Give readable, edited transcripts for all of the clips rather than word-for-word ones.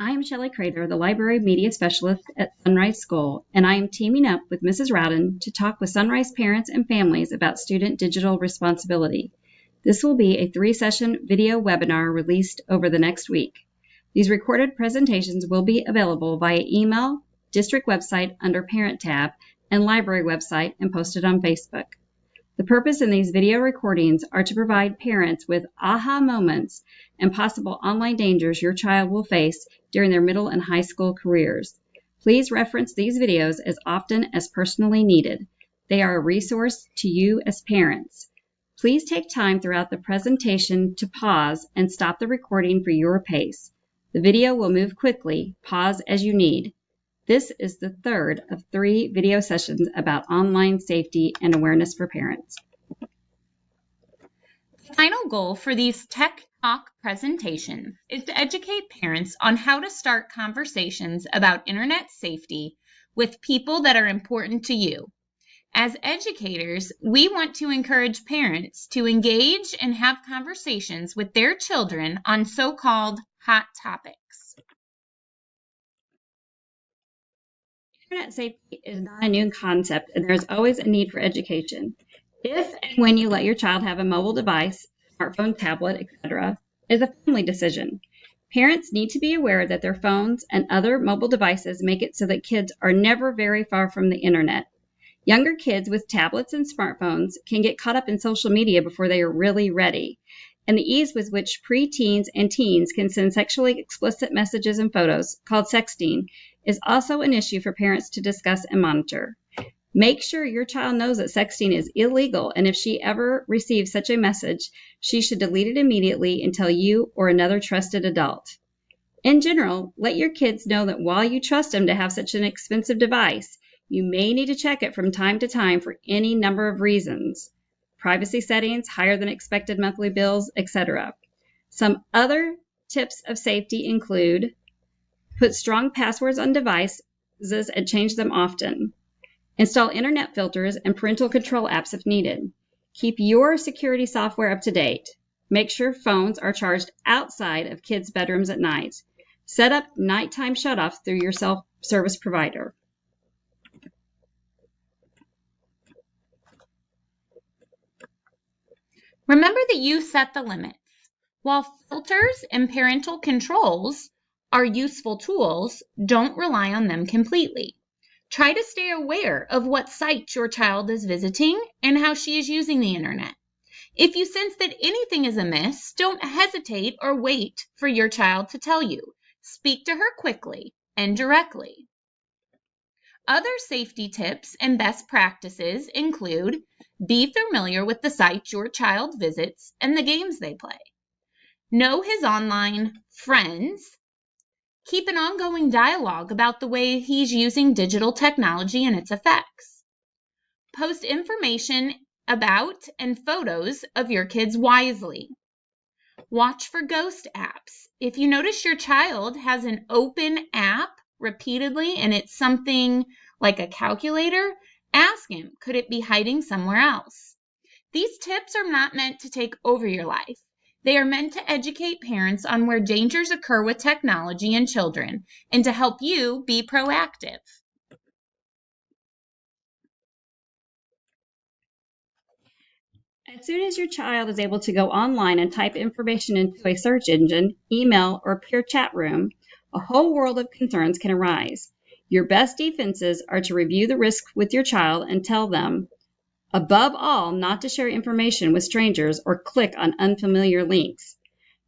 I am Shelley Crather, the Library Media Specialist at Sunrise School, and I am teaming up with Mrs. Rowden to talk with Sunrise parents and families about student digital responsibility. This will be a 3-session video webinar released over the next week. These recorded presentations will be available via email, district website under Parent tab, and library website and posted on Facebook. The purpose in these video recordings are to provide parents with aha moments and possible online dangers your child will face during their middle and high school careers. Please reference these videos as often as personally needed. They are a resource to you as parents. Please take time throughout the presentation to pause and stop the recording for your pace. The video will move quickly. Pause as you need. This is the third of 3 video sessions about online safety and awareness for parents. The final goal for these Tech Talk presentations is to educate parents on how to start conversations about internet safety with people that are important to you. As educators, we want to encourage parents to engage and have conversations with their children on so-called hot topics. Internet safety is not a new concept, and there's always a need for education. If and when you let your child have a mobile device, smartphone, tablet, etc., is a family decision. Parents need to be aware that their phones and other mobile devices make it so that kids are never very far from the internet. Younger kids with tablets and smartphones can get caught up in social media before they are really ready, and the ease with which preteens and teens can send sexually explicit messages and photos, called sexting, is also an issue for parents to discuss and monitor. Make sure your child knows that sexting is illegal, and if she ever receives such a message, she should delete it immediately and tell you or another trusted adult. In general, let your kids know that while you trust them to have such an expensive device, you may need to check it from time to time for any number of reasons. Privacy settings, higher than expected monthly bills, etc. Some other tips of safety include: put strong passwords on devices and change them often. Install internet filters and parental control apps if needed. Keep your security software up to date. Make sure phones are charged outside of kids' bedrooms at night. Set up nighttime shutoffs through your self-service provider. Remember that you set the limits. While filters and parental controls are useful tools, don't rely on them completely. Try to stay aware of what sites your child is visiting and how she is using the internet. If you sense that anything is amiss, don't hesitate or wait for your child to tell you. Speak to her quickly and directly. Other safety tips and best practices include: be familiar with the sites your child visits and the games they play. Know his online friends. Keep an ongoing dialogue about the way he's using digital technology and its effects. Post information about and photos of your kids wisely. Watch for ghost apps. If you notice your child has an open app repeatedly and it's something like a calculator, ask him, could it be hiding somewhere else? These tips are not meant to take over your life. They are meant to educate parents on where dangers occur with technology and children and to help you be proactive. As soon as your child is able to go online and type information into a search engine, email, or peer chat room, a whole world of concerns can arise. Your best defenses are to review the risks with your child and tell them, above all, not to share information with strangers or click on unfamiliar links.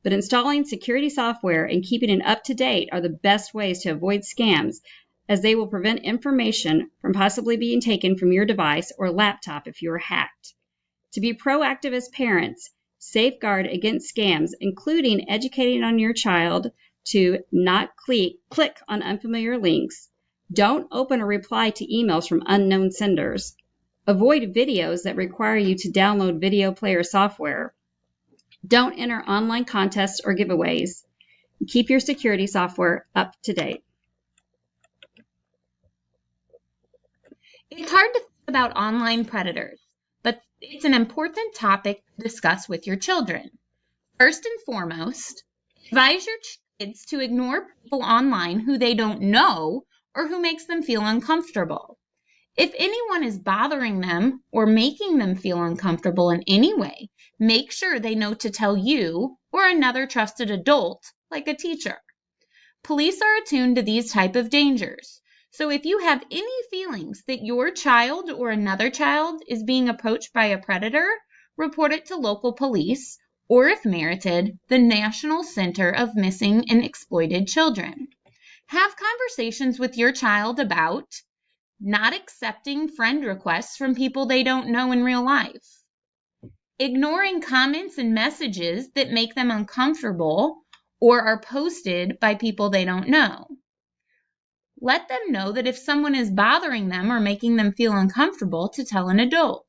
But installing security software and keeping it up to date are the best ways to avoid scams, as they will prevent information from possibly being taken from your device or laptop if you are hacked. To be proactive as parents, safeguard against scams, including educating on your child to not click on unfamiliar links. Don't open or reply to emails from unknown senders. Avoid videos that require you to download video player software. Don't enter online contests or giveaways. Keep your security software up to date. It's hard to think about online predators, but it's an important topic to discuss with your children. First and foremost, advise your kids to ignore people online who they don't know or who makes them feel uncomfortable. If anyone is bothering them or making them feel uncomfortable in any way, make sure they know to tell you or another trusted adult, like a teacher. Police are attuned to these type of dangers. So if you have any feelings that your child or another child is being approached by a predator, report it to local police, or if merited, the National Center of Missing and Exploited Children. Have conversations with your child about not accepting friend requests from people they don't know in real life, ignoring comments and messages that make them uncomfortable or are posted by people they don't know. Let them know that if someone is bothering them or making them feel uncomfortable, to tell an adult,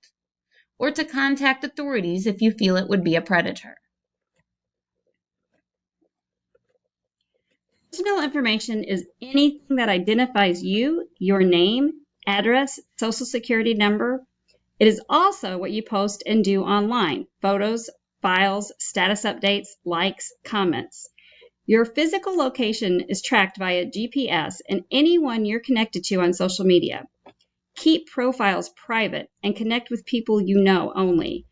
or to contact authorities if you feel it would be a predator. Personal information is anything that identifies you, your name, address, social security number. It is also what you post and do online: photos, files, status updates, likes, comments. Your physical location is tracked via GPS and anyone you're connected to on social media. Keep profiles private and connect with people you know only.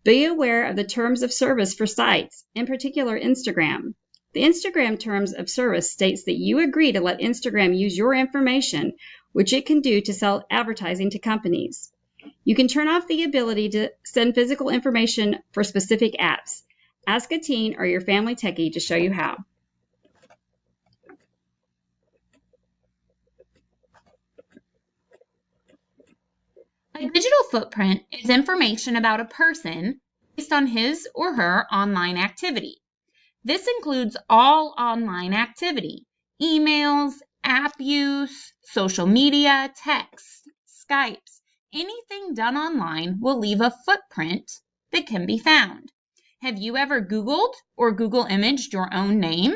Be aware of the terms of service for sites, in particular Instagram. The Instagram terms of service states that you agree to let Instagram use your information, which it can do to sell advertising to companies. You can turn off the ability to send physical information for specific apps. Ask a teen or your family techie to show you how. A digital footprint is information about a person based on his or her online activity. This includes all online activity: emails, app use, social media, texts, Skypes. Anything done online will leave a footprint that can be found. Have you ever Googled or Google imaged your own name?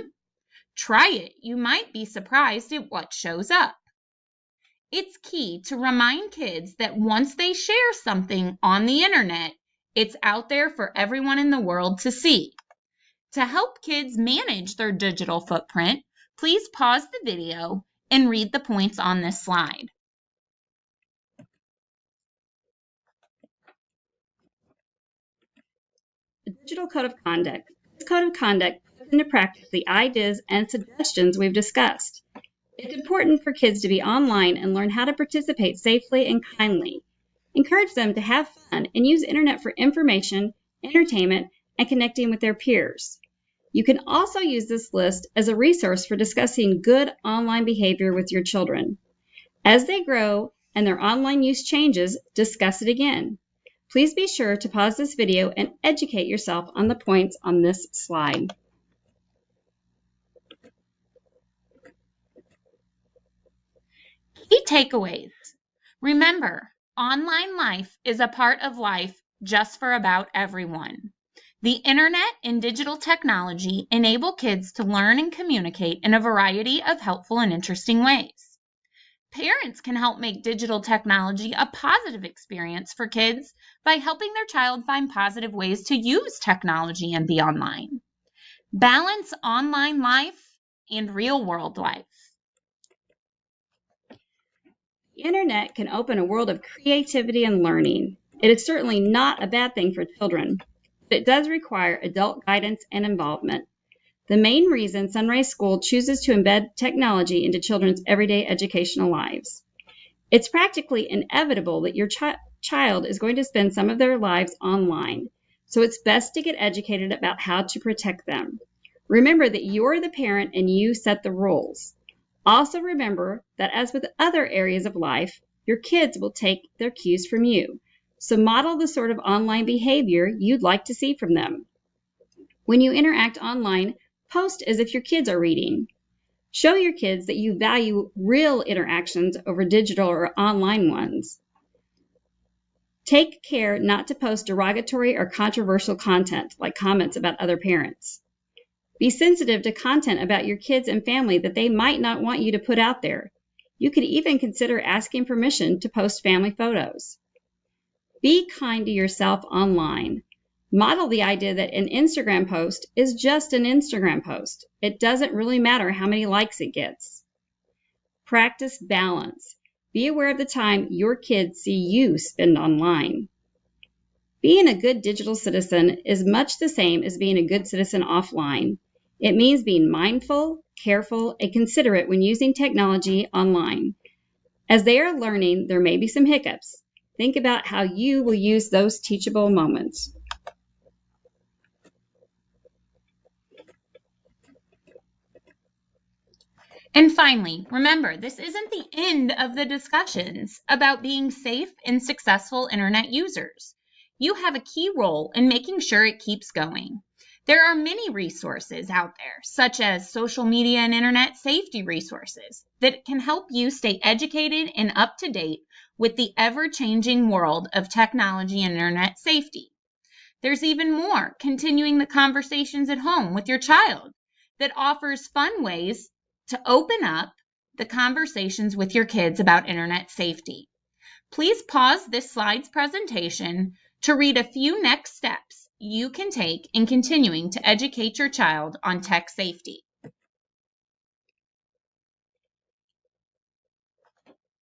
Try it. You might be surprised at what shows up. It's key to remind kids that once they share something on the internet, it's out there for everyone in the world to see. To help kids manage their digital footprint, please pause the video and read the points on this slide. The Digital Code of Conduct. This code of conduct puts into practice the ideas and suggestions we've discussed. It's important for kids to be online and learn how to participate safely and kindly. Encourage them to have fun and use internet for information, entertainment, and connecting with their peers. You can also use this list as a resource for discussing good online behavior with your children. As they grow and their online use changes, discuss it again. Please be sure to pause this video and educate yourself on the points on this slide. Key takeaways. Remember, online life is a part of life just for about everyone. The internet and digital technology enable kids to learn and communicate in a variety of helpful and interesting ways. Parents can help make digital technology a positive experience for kids by helping their child find positive ways to use technology and be online. Balance online life and real-world life. The internet can open a world of creativity and learning. It is certainly not a bad thing for children, but it does require adult guidance and involvement. The main reason Sunrise School chooses to embed technology into children's everyday educational lives. It's practically inevitable that your child is going to spend some of their lives online, so it's best to get educated about how to protect them. Remember that you're the parent and you set the rules. Also remember that as with other areas of life, your kids will take their cues from you. So model the sort of online behavior you'd like to see from them. When you interact online, post as if your kids are reading. Show your kids that you value real interactions over digital or online ones. Take care not to post derogatory or controversial content, like comments about other parents. Be sensitive to content about your kids and family that they might not want you to put out there. You could even consider asking permission to post family photos. Be kind to yourself online. Model the idea that an Instagram post is just an Instagram post. It doesn't really matter how many likes it gets. Practice balance. Be aware of the time your kids see you spend online. Being a good digital citizen is much the same as being a good citizen offline. It means being mindful, careful, and considerate when using technology online. As they are learning, there may be some hiccups. Think about how you will use those teachable moments. And finally, remember, this isn't the end of the discussions about being safe and successful internet users. You have a key role in making sure it keeps going. There are many resources out there, such as social media and internet safety resources, that can help you stay educated and up to date with the ever-changing world of technology and internet safety. There's even more, continuing the conversations at home with your child, that offers fun ways to open up the conversations with your kids about internet safety. Please pause this slide's presentation to read a few next steps you can take in continuing to educate your child on tech safety.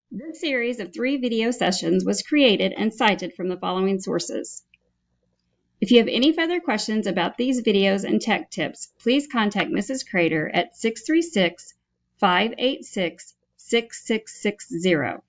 This series of 3 video sessions was created and cited from the following sources. If you have any further questions about these videos and tech tips, please contact Mrs. Crater at 636-586-6660.